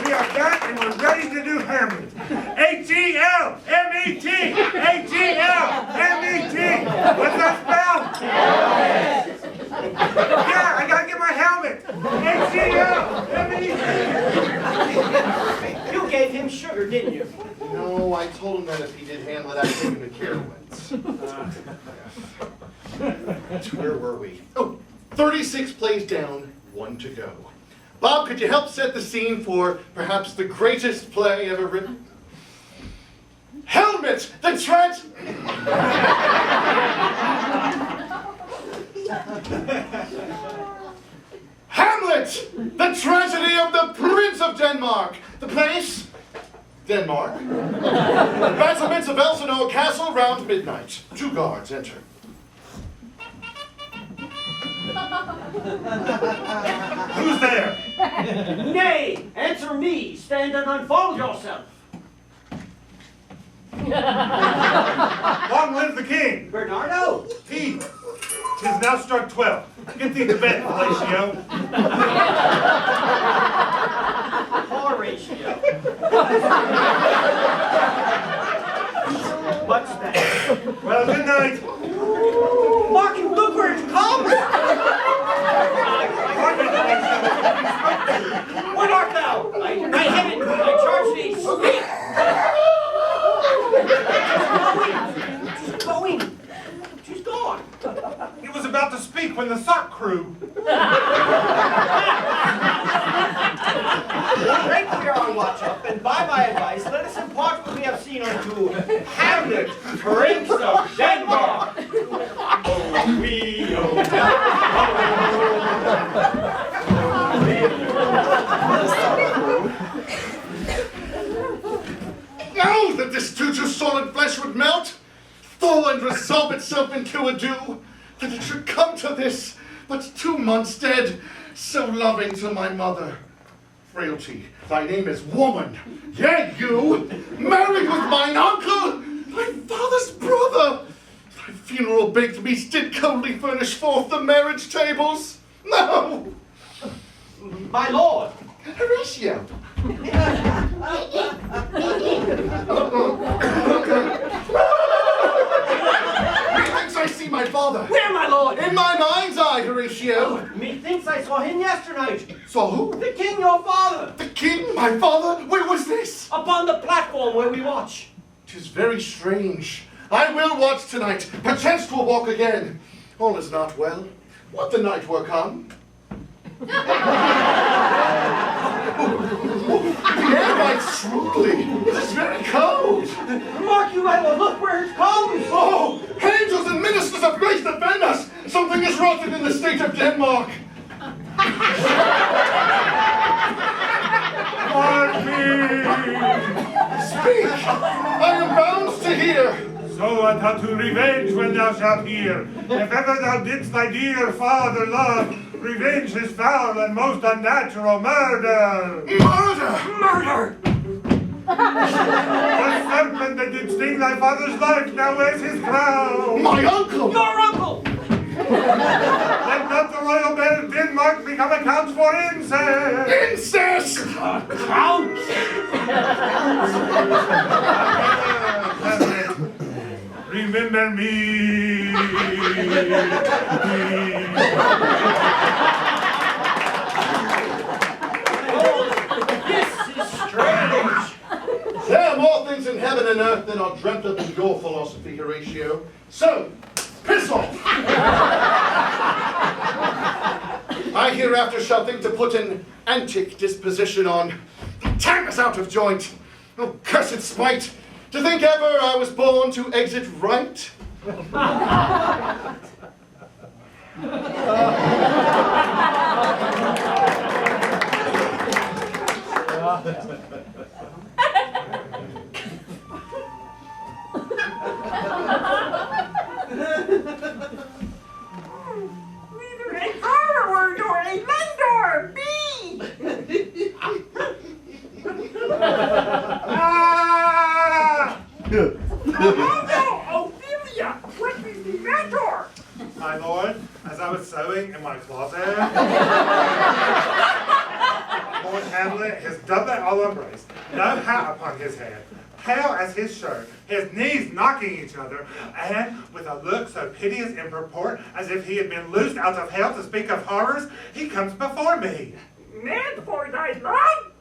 We are back and we're ready to do Hamlet. H-E-L-M-E-T! H-E-L-M-E-T! What's that spell? Yeah, I gotta get my helmet. H-E-L-M-E-T! You gave him sugar, didn't you? No, I told him that if he did Hamlet, I'd take him to Carowinds. Where were we? Oh, 36 plays down, 1 to go. Bob, could you help set the scene for perhaps the greatest play ever written? Hamlet, the tragedy! Hamlet, the tragedy of the Prince of Denmark. The place? Denmark. Battlements of Elsinore Castle round midnight. 2 guards enter. Who's there? Nay, answer me. Stand and unfold yourself. Long live the king! Bernardo. He. 'Tis now struck 12. Get thee to bed, Horatio. Horatio. What's that? Well, good night. Mark, you look where it comes! What art thou? I hit it. I charge thee. Speak! She's going. She's gone. He was about to speak when the sock crew. Break we are on watch up, and by my advice, let us impart what we have seen unto Hamlet, Prince of Denmark. Oh, we, oh, Now that this future solid flesh would melt, thaw and resolve itself into a dew, that it should come to this, but 2 months dead, so loving to my mother. Frailty, thy name is woman, yea you, married with mine uncle, thy father's brother. Thy funeral baked meats did coldly furnish forth the marriage tables. No! my lord. Horatio. Methinks I see my father. Where, my lord? In my mind's eye, Horatio. Methinks I saw him yesternight. Saw who? The king, your father. The king, my father? Where was this? Upon the platform where we watch. 'Tis very strange. I will watch tonight. Perchance 'twill walk again. All is not well. What the night were come? The air bites shrewdly. It is very cold. Mark you, my lord, look where it comes. Oh, angels and ministers of grace defend us. Something is rotted in the state of Denmark. Hartman! Speak. I am bound to hear. So art thou to revenge when thou shalt hear. If ever thou didst thy dear father love, revenge his foul and most unnatural murder. Murder! Murder. The serpent that did sting thy father's life now wears his crown. My uncle! Your uncle. Let not the royal bed of Denmark become a couch for incest. Incest! Count. Remember me. This is strange. There are more things in heaven and earth than are dreamt of in your philosophy, Horatio. So, piss off! I hereafter shall think to put an antic disposition on. Time is out of joint. Oh, cursed spite! To think ever I was born to exit right? Neither a borrower nor a lender be. Oh, Ophelia, what is the matter? My lord, as I was sewing in my closet, Lord Hamlet has his doublet a l'embrace, no hat upon his head, pale as his shirt, his knees knocking each other, and with a look so piteous in purport as if he had been loosed out of hell to speak of horrors, he comes before me. Mad for thy love?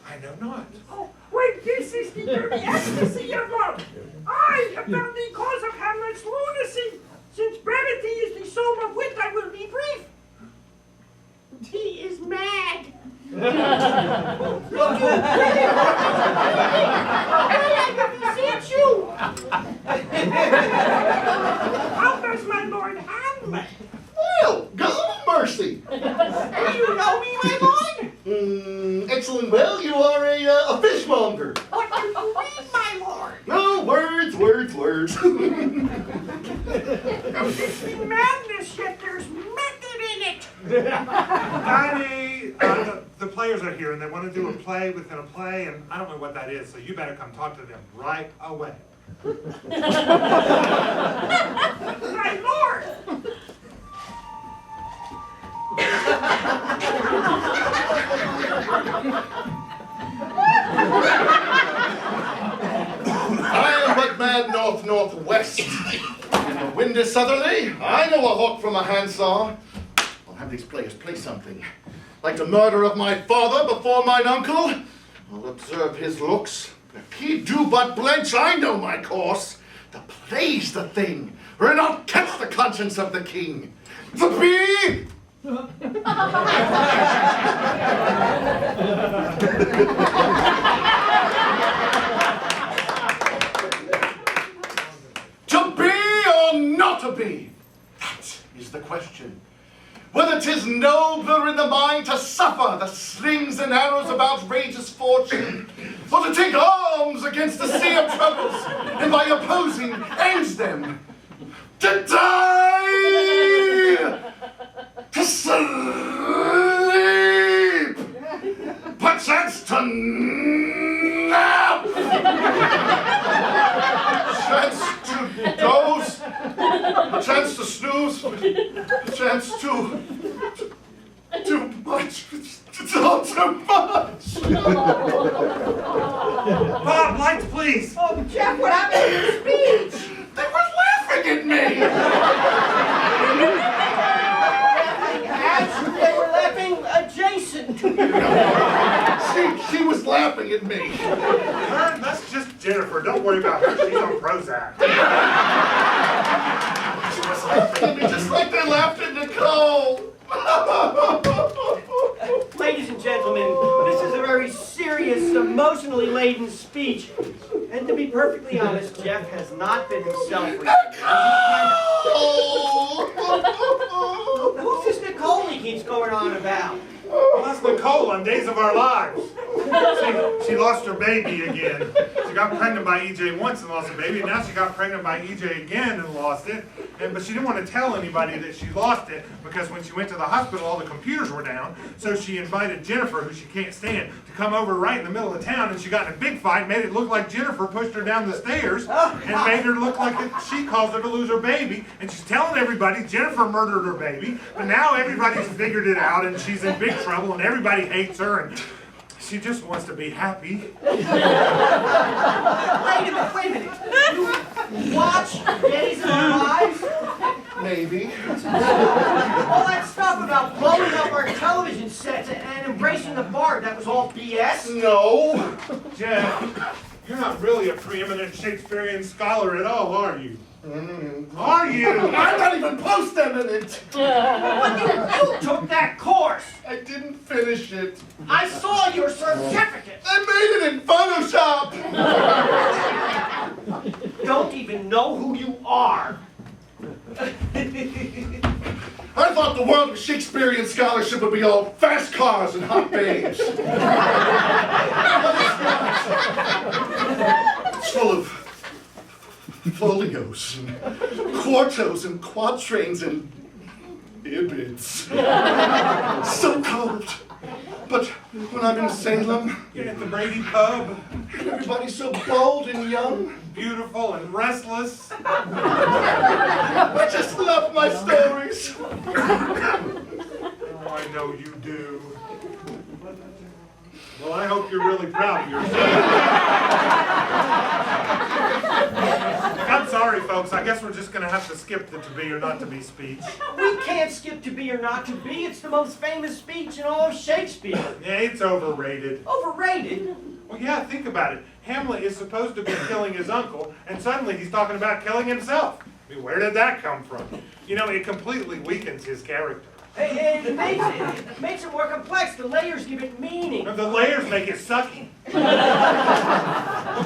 I know not. Oh, when this is the very ecstasy of love. I have found the cause of Hamlet's lunacy. Since brevity is the soul of wit, I will be brief. He is mad. Hey, I beseech you. How does my lord Hamlet? Well, God mercy. Do you know me, my lord? Excellent. Well, you are a fishmonger. What do you mean, my lord? No, words. It's the madness, yet there's method in it. Daddy, the players are here and they want to do a play within a play, and I don't know what that is, so you better come talk to them right away. My lord! I am but mad north-northwest. And the wind is southerly. I know a hawk from a handsaw. I'll have these players play something. Like the murder of my father before mine uncle. I'll observe his looks. If he do but blench, I know my course. The play's the thing, or I'll catch the conscience of the king. The bee! To be or not to be? That is the question. Whether 'tis nobler in the mind to suffer the slings and arrows of outrageous fortune, or to take arms against the sea of troubles, and by opposing ends them. To die! To sleep! Perchance to nap! Chance to doze, a chance to snooze, a chance to too much. It's all too much. Bob, lights, please. Oh, Jeff, what happened to your speech? They were laughing at me. As they were laughing adjacent to you. She was laughing at me. Vern, that's just Jennifer. Don't worry about her. She's on Prozac. She was laughing at me just like they laughed at Nicole. Ladies and gentlemen, this is a very serious, emotionally laden speech. And to be perfectly honest, Jeff has not been himself recently. Who's this Nicole he keeps going on about? Well, that's Nicole on Days of Our Lives. She lost her baby again. She got pregnant by EJ once and lost her baby, and now she got pregnant by EJ again and lost it. But she didn't want to tell anybody that she lost it because when she went to the hospital, all the computers were down. So she invited Jennifer, who she can't stand, to come over right in the middle of town, and she got in a big fight, made it look like Jennifer pushed her down the stairs, and made her look like she caused her to lose her baby. And she's telling everybody Jennifer murdered her baby, but now everybody's figured it out, and she's in big trouble, and everybody hates her, and she just wants to be happy. Wait a minute. You watch Days of Our Lives? Maybe. All that stuff about blowing up our television sets and embracing the bar, that was all BS? No. Jeff, you're not really a preeminent Shakespearean scholar at all, are you? Are you? I'm not even post-eminent. But you took that course. I didn't finish it. I saw your certificate. I made it in Photoshop. Don't even know who you are. I thought the world of Shakespearean scholarship would be all fast cars and hot babes. It's full of folios and quartos and quatrains and ibids. So cold. But when I'm in Salem, You're at the Brady pub, everybody's so bold and young. beautiful and restless. I just love my stories. Oh, I know you do. Well, I hope you're really proud of yourself. I'm sorry, folks. I guess we're just going to have to skip the to be or not to be speech. We can't skip to be or not to be. It's the most famous speech in all of Shakespeare. Yeah, it's overrated. Overrated? Well, yeah, think about it. Hamlet is supposed to be killing his uncle, and suddenly he's talking about killing himself. I mean, where did that come from? You know, it completely weakens his character. It makes it more complex. The layers give it meaning. No, the layers make it sucky.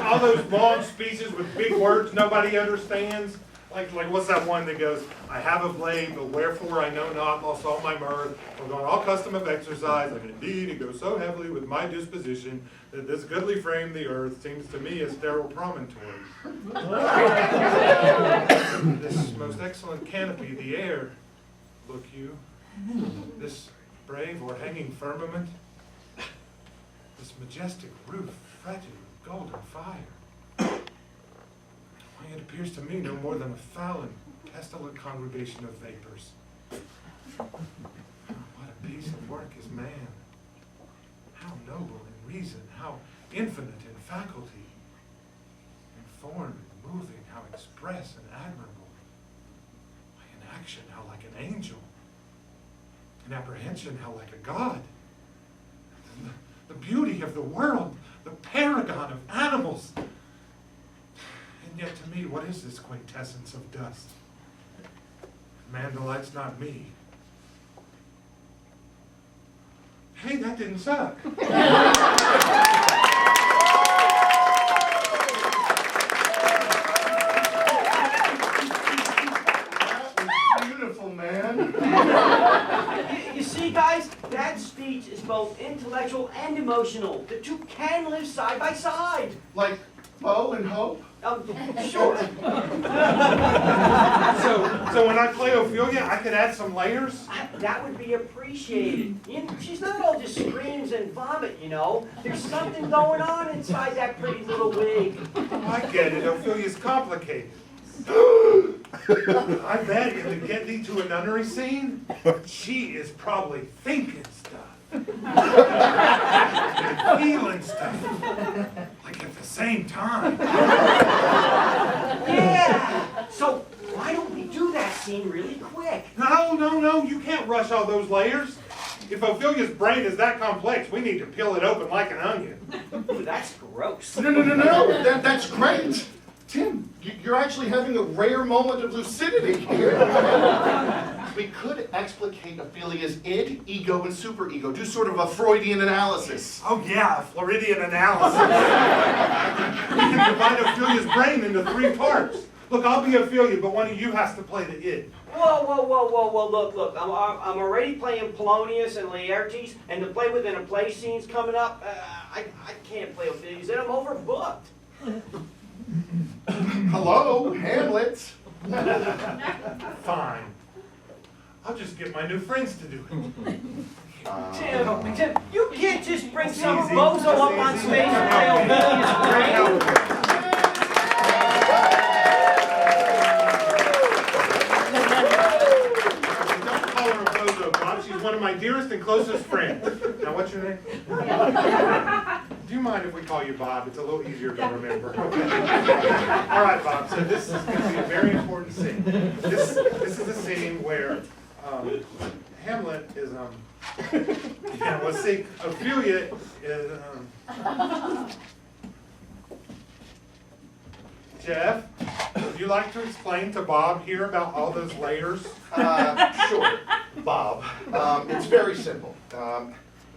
All those long speeches with big words nobody understands. Like what's that one that goes, I have a blade, but wherefore I know not, lost all my mirth, forgone all custom of exercise, and indeed it goes so heavily with my disposition, that this goodly frame the earth seems to me a sterile promontory. This most excellent canopy, the air, look you, this brave or hanging firmament, this majestic roof fretted with golden fire. Why, it appears to me no more than a foul and pestilent congregation of vapors. What a piece of work is man. How noble in reason, how infinite in faculty, in form and moving, how express and admirable. Why, in action, how like an angel. In apprehension, how like a god. The beauty of the world, the paragon of animals. And yet to me, what is this quintessence of dust? Man delights not me. Hey, that didn't suck. Beautiful, man. You see, guys, that speech is both intellectual and emotional. The two can live side by side. Like Bo and Hope? Sure. So when I play Ophelia, I could add some layers? That would be appreciated. She's not all just screams and vomit, you know. There's something going on inside that pretty little wig. I get it. Ophelia's complicated. I bet in the Get Thee to a Nunnery scene, she is probably thinking stuff. And feeling stuff. Like at the same time. Yeah. So why don't we do that scene really quick? No, you can't rush all those layers. If Ophelia's brain is that complex, we need to peel it open like an onion. Ooh, that's gross. No. That's great. Tim, you're actually having a rare moment of lucidity here. We could explicate Ophelia's id, ego, and superego. Do sort of a Freudian analysis. Oh yeah, a Floridian analysis. We can divide Ophelia's brain into 3 parts. Look, I'll be Ophelia, but one of you has to play the id. Whoa, look, I'm already playing Polonius and Laertes, and the play within a play scene's coming up. I can't play Ophelia, and I'm overbooked. Hello, Hamlet. Fine. I'll just get my new friends to do it. Tim, you can't just bring some Easy. bozo up on Easy. stage and play Ophelia's brain. Don't call her a bozo, Bob. She's one of my dearest and closest friends. Now, what's your name? Do you mind if we call you Bob? It's a little easier to remember. Okay. All right, Bob. So this is going to be a very important scene. This is a scene where Hamlet is yeah. Let's see. Ophelia is Jeff, would you like to explain to Bob here about all those layers? Sure, Bob. It's very simple.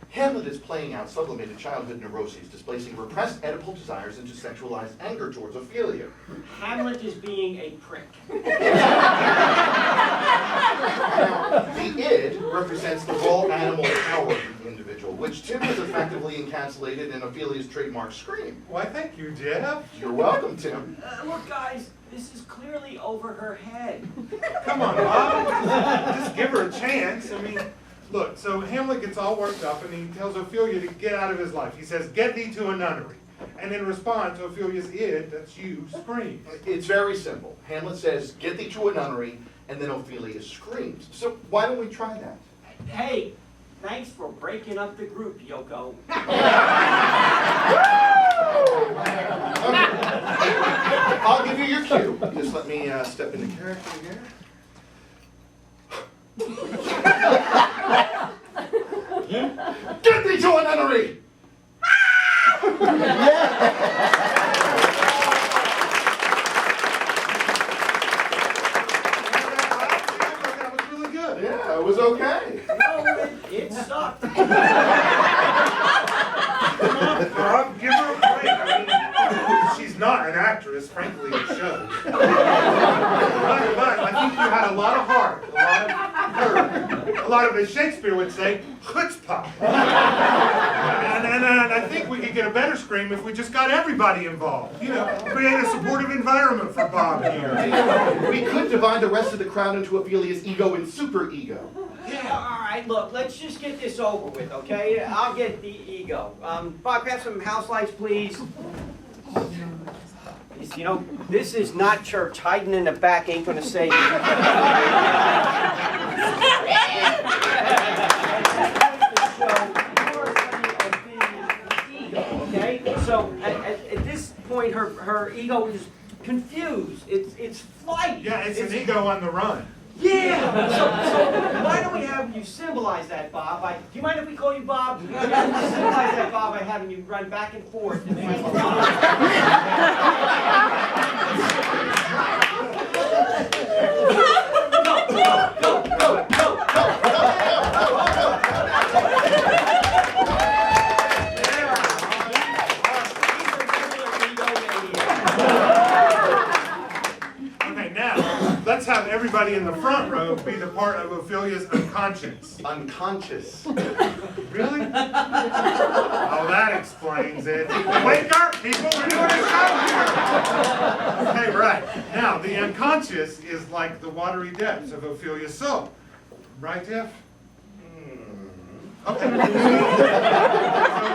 Hamlet is playing out sublimated childhood neuroses, displacing repressed Oedipal desires into sexualized anger towards Ophelia. Hamlet is being a prick. Now, the id represents the raw animal power of the individual, which Tim has effectively encapsulated in Ophelia's trademark scream. Why, thank you, Jeff. You're welcome, Tim. Look, guys, this is clearly over her head. Come on, Bob. Just give her a chance. I mean, look, so Hamlet gets all worked up and he tells Ophelia to get out of his life. He says, get thee to a nunnery. And in response, Ophelia's id, that's you, screams. It's very simple. Hamlet says, get thee to a nunnery, and then Ophelia screams. So why don't we try that? Hey, Thanks for breaking up the group, Yoko. I'll give you your cue. Just let me step into character here. Get thee to a nunnery! That was really good. Yeah, it was okay. No, it sucked. Bob, give her a break. I mean, she's not an actress, frankly, it shows. But I think you had a lot of heart, a lot of courage, a lot of, as Shakespeare would say, chutzpah. And I think we could get a better scream if we just got everybody involved. You know, create a supportive environment for Bob here. We could divide the rest of the crowd into Ophelia's ego and superego. Yeah, all right, look, let's just get this over with, okay? I'll get the ego. Bob, have some house lights, please. You know, this is not church. Hiding in the back ain't gonna save you. Okay? So at this point, her ego is confused. It's flight. Yeah, it's an ego on the run. Yeah! So why don't we have you symbolize that, Bob? Do you mind if we call you Bob? Symbolize that, Bob, by having you run back and forth. Let's have everybody in the front row be the part of Ophelia's unconscious. Unconscious. Really? Oh, that explains it. Wake up, people! We're doing a show here! Okay, right. Now, the unconscious is like the watery depths of Ophelia's soul. Right, Jeff? Okay. So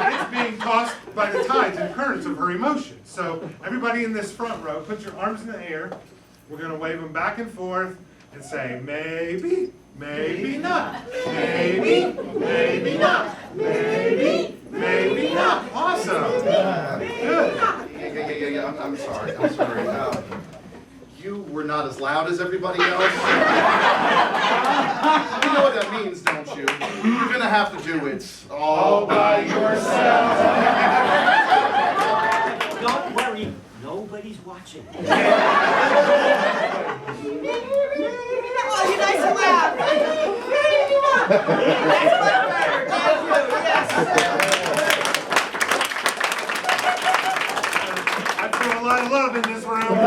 it's being tossed by the tides and currents of her emotions. So everybody in this front row, put your arms in the air. We're going to wave them back and forth and say, maybe, maybe not, maybe, maybe not, maybe, maybe not. Awesome. Good. Yeah. I'm sorry. You were not as loud as everybody else. You know what that means, don't you? You're going to have to do it all by yourself. Don't worry. Nobody's watching. Oh, you're nice and loud. That's much better. Thank you. Yes. I feel a lot of love in this room.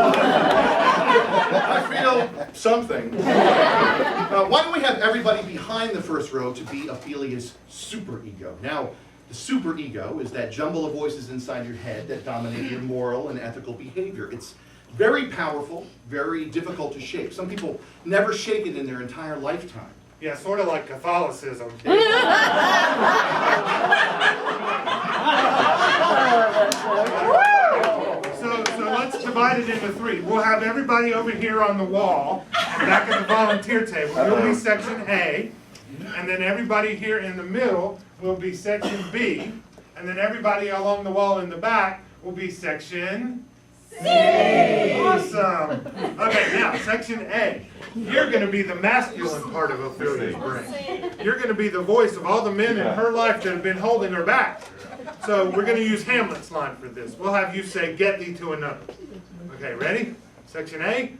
I feel something. Why don't we have everybody behind the first row to be Ophelia's superego? Now, the superego is that jumble of voices inside your head that dominate your moral and ethical behavior. It's very powerful, very difficult to shake. Some people never shake it in their entire lifetime. Yeah, sort of like Catholicism. So let's divide it into three. We'll have everybody over here on the wall, back at the volunteer table. You'll be section A, and then everybody here in the middle will be section B, and then everybody along the wall in the back will be section C. Awesome. Okay, now section A. You're going to be the masculine part of Ophelia's brain. You're going to be the voice of all the men in her life that have been holding her back. So we're going to use Hamlet's line for this. We'll have you say, "Get thee to another." Okay, ready? Section A.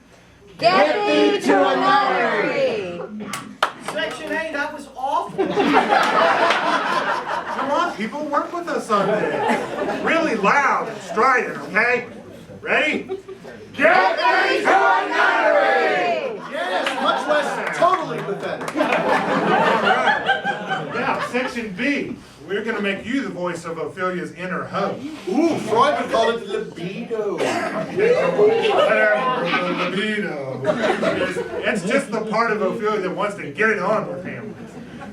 Get thee to a nunnery. Section A, that was awful. Come on, people, work with us on this. Really loud and strident, okay? Ready? Get thee to a nunnery! Yes, much less totally pathetic. All right. Now, section B. We're going to make you the voice of Ophelia's inner hope. Ooh, Freud would call it libido. Libido. It's just the part of Ophelia that wants to get it on with Hamlet.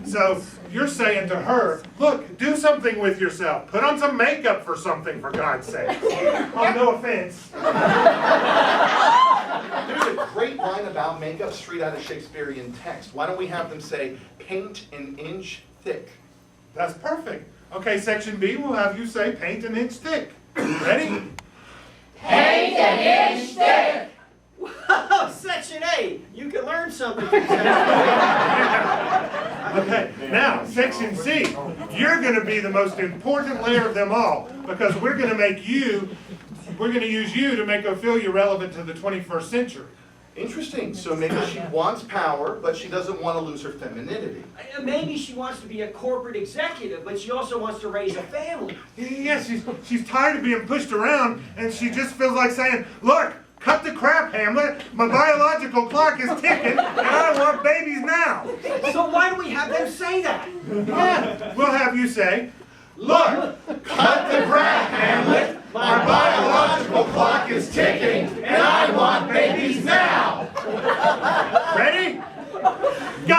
So you're saying to her, look, do something with yourself. Put on some makeup for something, for God's sake. Oh, no offense. There's a great line about makeup straight out of Shakespearean text. Why don't we have them say, paint an inch thick That's perfect. Okay, section B, we'll have you say paint an inch thick. Ready? Paint an inch thick. Wow, section A, you can learn something from section A. Okay, now, section C, you're gonna be the most important layer of them all, because we're gonna use you to make Ophelia relevant to the 21st century. Interesting. So maybe she wants power, but she doesn't want to lose her femininity. Maybe she wants to be a corporate executive, but she also wants to raise a family. Yes, she's tired of being pushed around, and she just feels like saying, look, cut the crap, Hamlet. My biological clock is ticking, and I want babies now. So why do we have them say that? Yeah, we'll have you say, look, cut the crap, Hamlet. My biological clock is ticking, and I want babies now. Ready? Go!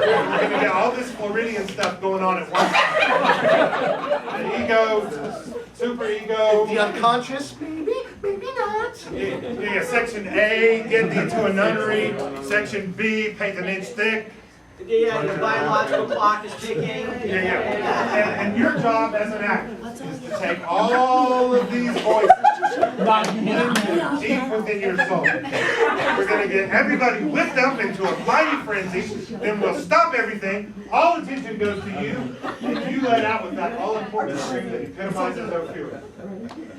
We're gonna get all this Floridian stuff going on at once. The ego, super ego. The unconscious? Maybe, maybe not. Yeah, section A, get thee to a nunnery. Section B, paint an inch thick. Yeah, the biological clock is ticking. Yeah. And your job as an actor is to take all of these voices deep within your soul. We're going to get everybody whipped up into a mighty frenzy. Then we'll stop everything. All attention goes to you. And you let out with that all-important scream that epitomizes Ophelia.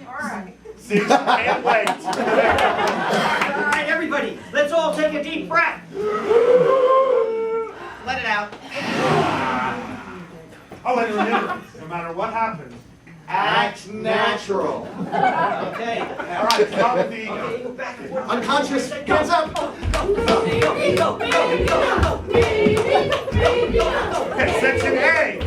All right. See, can't wait. All right, everybody, let's all take a deep breath. Let it out. Oh, and remember, no matter what happens, Act natural. Okay. all right, stop with the ego. Okay, go back and forth. Unconscious, hands up. Okay, section A.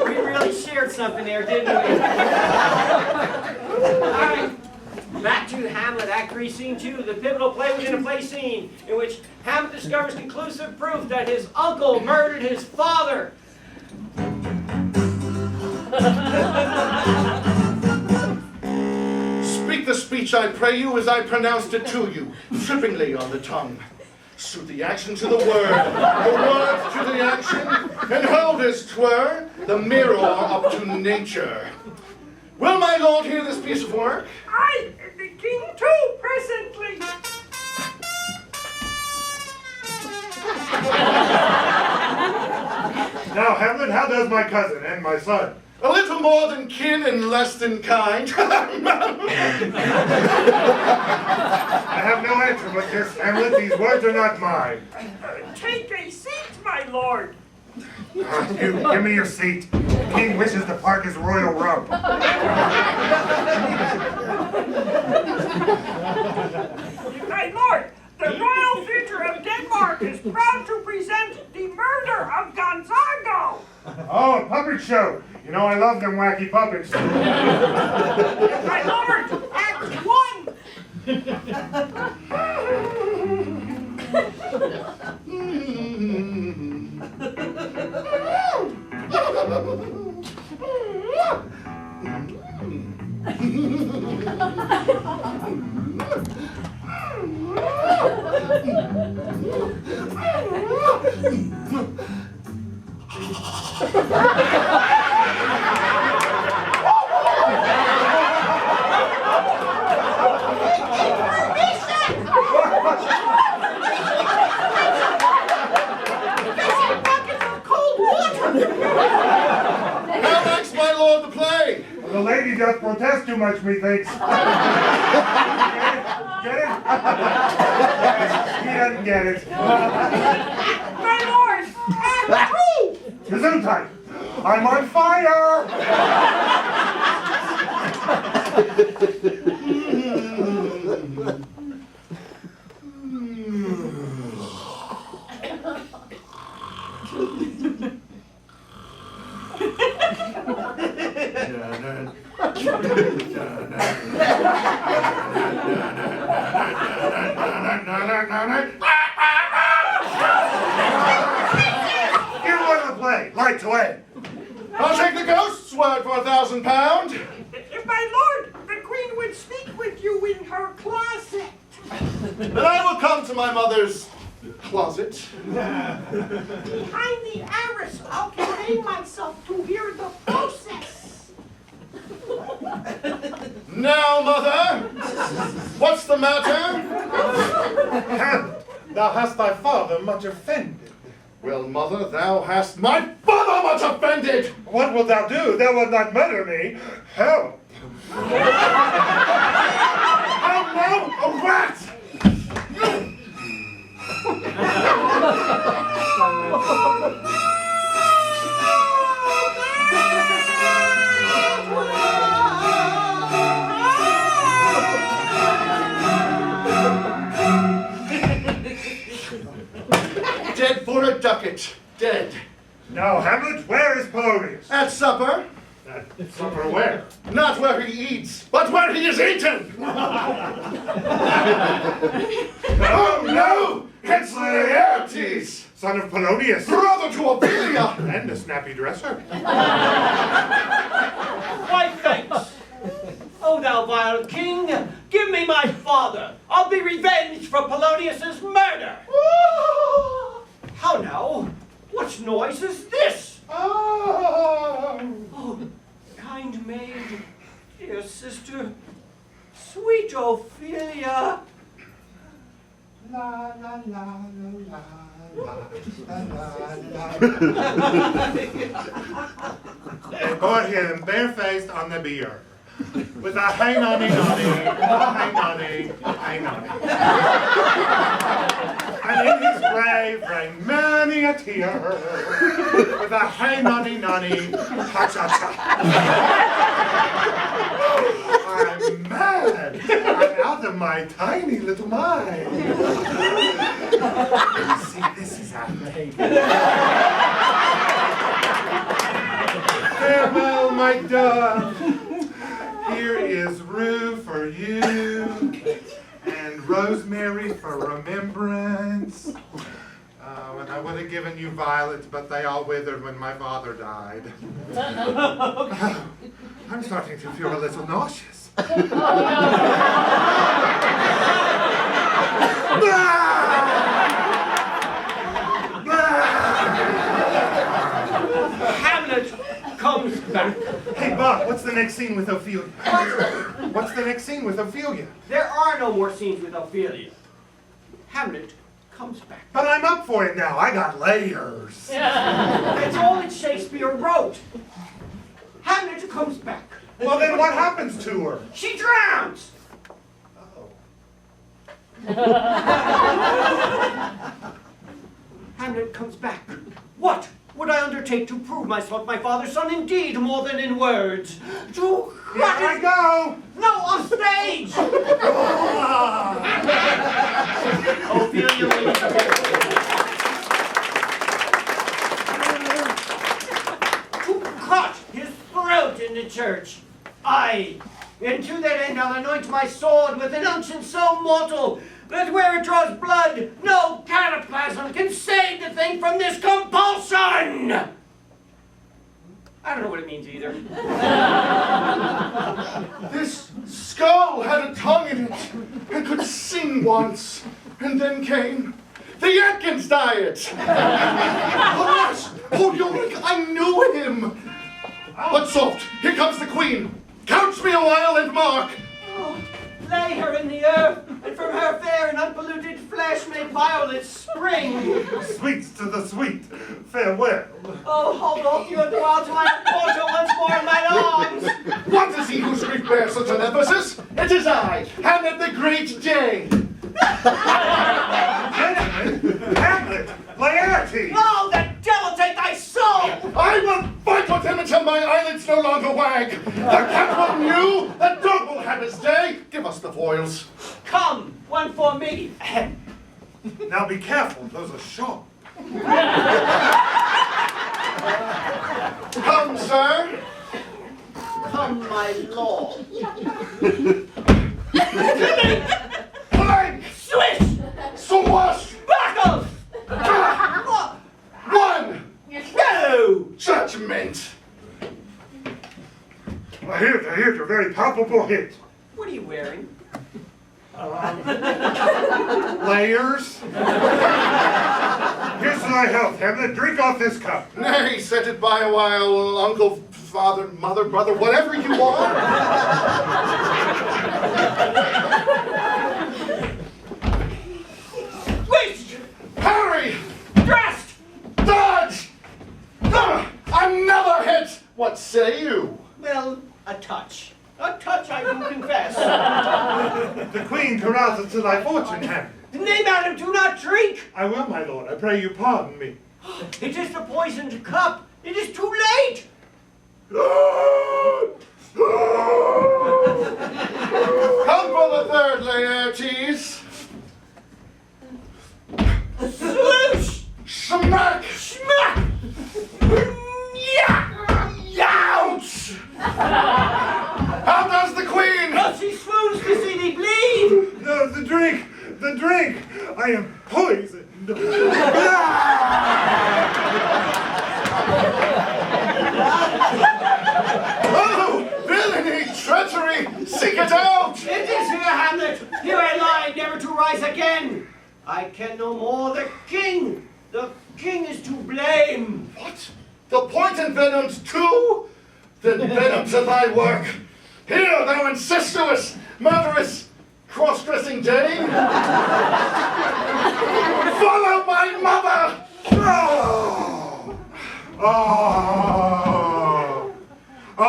We really shared something there, didn't we? All right. Back to Hamlet, Act 3, Scene 2, the pivotal play within a play scene, in which Hamlet discovers conclusive proof that his uncle murdered his father. Speak the speech, I pray you, as I pronounced it to you, trippingly on the tongue. Suit the action to the word to the action, and hold as 'twere the mirror up to nature. Will my lord hear this piece of work? I am the king too, presently. Now, Hamlet, how does my cousin and my son? A little more than kin and less than kind. I have no answer but this, Hamlet. These words are not mine. Take a seat, my lord. You, give me your seat. The king wishes to park his royal rump. My lord, the royal future of Denmark is proud to present the murder of Gonzago. Oh, a puppet show. You know, I love them wacky puppets. My lord, Act 1. How likes my lord the play? The ladies He just protests too much, methinks. Get it? He doesn't get it. My lord, act two! Gesundheit! I'm on fire! Here, one of the play. Lights away. I'll take the ghost's word for £1,000. If my lord, the queen would speak with you in her closet. Then I will come to my mother's closet. Behind the arras, I'll contain myself to hear the process. Now, mother, what's the matter? Hamlet, thou hast thy father much offended. Well, mother, thou hast my father much offended. What wilt thou do? Thou wilt not murder me. Help! Oh no, a rat! Dead for a ducat. Dead. Now, Hamlet, where is Polonius? At supper. At supper where? Not where he eats, but where he is eaten! Oh no! It's Laertes! Son of Polonius. Brother to Ophelia! And a snappy dresser. Why, thanks. O thou vile king, give me my father. I'll be revenged for Polonius's murder. How now? What noise is this? Oh, kind maid, dear sister, sweet Ophelia. La la la la la la la. They brought him barefaced on the bier, with a hey nonny nonny, hey nonny, hey nonny. And in his grave rang many a tear, with a hey nonny nonny, ha cha cha. I'm mad. I'm out of my tiny little mind. See, this is Hamlet. Farewell, my dove. Here is rue for you, and rosemary for remembrance. And I would have given you violets, but they all withered when my father died. I'm starting to feel a little nauseous. Hamlet comes back. Hey, Bob, what's the next scene with Ophelia? What's the next scene with Ophelia? There are no more scenes with Ophelia. Hamlet comes back. But I'm up for it now. I got layers. That's all that Shakespeare wrote. Hamlet comes back. Well, then what happens to her? She drowns. Hamlet comes back. What would I undertake to prove myself my father's son indeed more than in words? To Here I go. No, on stage! Ophelia, lady. To cut his throat in the church. Aye, and to that end I'll anoint my sword with an unction so mortal that where it draws blood, no cataplasm can save the thing from this compulsion! I don't know what it means either. This skull had a tongue in it and could sing once, and then came the Atkins diet. Alas, poor Yorick, I knew him. But soft, here comes the queen. Couch me a while and mark. Oh, lay her in the earth, and from her fair and unpolluted flesh fresh make violets spring. Sweets to the sweet, farewell. Oh, hold off your dwell till I have caught you once more in my arms. What is he whose grief bears such an emphasis? It is I, Hamlet the Great Dane. Hamlet, Laertes! Oh, the devil take thy soul! I will fight with him until my eyelids no longer wag. The cat will mew, the dog will have his day. Give us the foils. Come, one for me. Now be careful, those are sharp. Come, sir. Come, my lord. Blank! Swish! Swash! Buckle! One! No! Judgment! A hit, a very palpable hit. What are you wearing? Layers. Here's to thy health, Hamlet. Drink off this cup. Nay, set it by a while, uncle, father, mother, brother, whatever you are. Swish! Parry! Dressed! Dodge! I'm never hit! What say you? Well, a touch. A touch, I do confess. The queen carouses to thy fortune, Hamlet. Nay, madam, do not drink. I will, my lord. I pray you pardon me. It is the poisoned cup. It is too late. Come for the third, Laertes. Swoosh! Smack! Smack! Yeah! Ouch! How does the queen? Oh, she swoons to see thee bleed. No, the drink! The drink! I am poisoned! Oh, villainy, treachery, seek it out! It is here, Hamlet. Here I lie, never to rise again. I can no more the king. The king is to blame. What? The point envenomed too? Then venom to thy work. Here, thou incestuous, murderous, cross-dressing Dane. Follow my mother! Oh! Oh! Oh!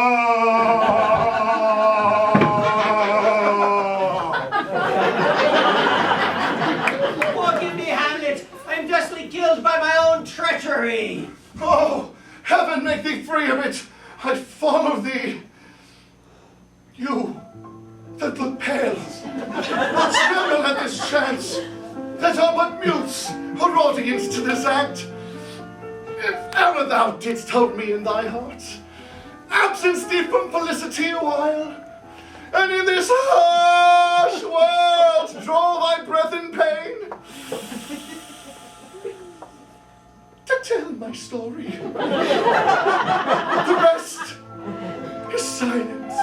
Forgive me, Hamlet. I am justly killed by my own treachery. Oh, heaven make thee free of it! I follow thee. You, that look pale, tremble at this chance, that are but mutes, or audience to this act. If ever thou didst hold me in thy heart, absence thee from felicity a while, and in this harsh world draw thy breath in pain, to tell my story. The rest is silence.